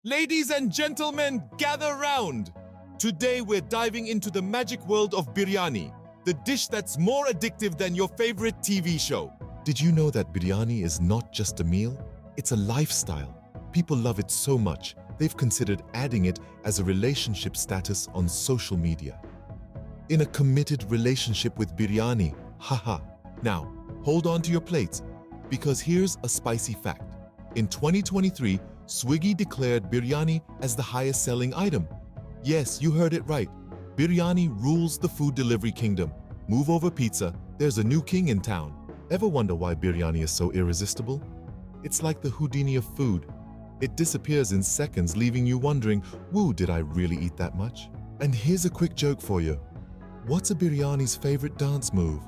Ladies and gentlemen, gather round! Today we're diving into the magic world of biryani, the dish that's more addictive than your favorite TV show. Did you know that biryani is not just a meal? It's a lifestyle. People love it so much, they've considered adding it as a relationship status on social media. In a committed relationship with biryani, haha. Now, hold on to your plates, because here's a spicy fact. In 2023, Swiggy declared biryani as the highest-selling item. Yes, you heard it right. Biryani rules the food delivery kingdom. Move over pizza, there's a new king in town. Ever wonder why biryani is so irresistible? It's like the Houdini of food. It disappears in seconds, leaving you wondering, woo, did I really eat that much? And here's a quick joke for you. What's a biryani's favorite dance move?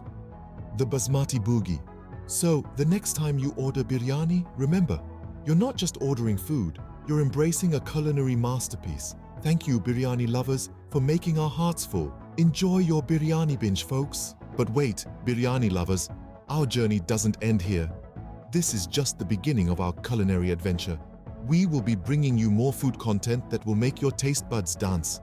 The basmati boogie. So, the next time you order biryani, remember, you're not just ordering food, you're embracing a culinary masterpiece. Thank you, biryani lovers, for making our hearts full. Enjoy your biryani binge, folks. But wait, biryani lovers, our journey doesn't end here. This is just the beginning of our culinary adventure. We will be bringing you more food content that will make your taste buds dance.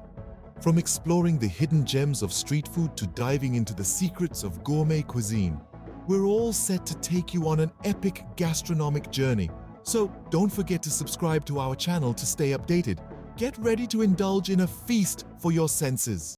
From exploring the hidden gems of street food to diving into the secrets of gourmet cuisine, we're all set to take you on an epic gastronomic journey. So don't forget to subscribe to our channel to stay updated. Get ready to indulge in a feast for your senses.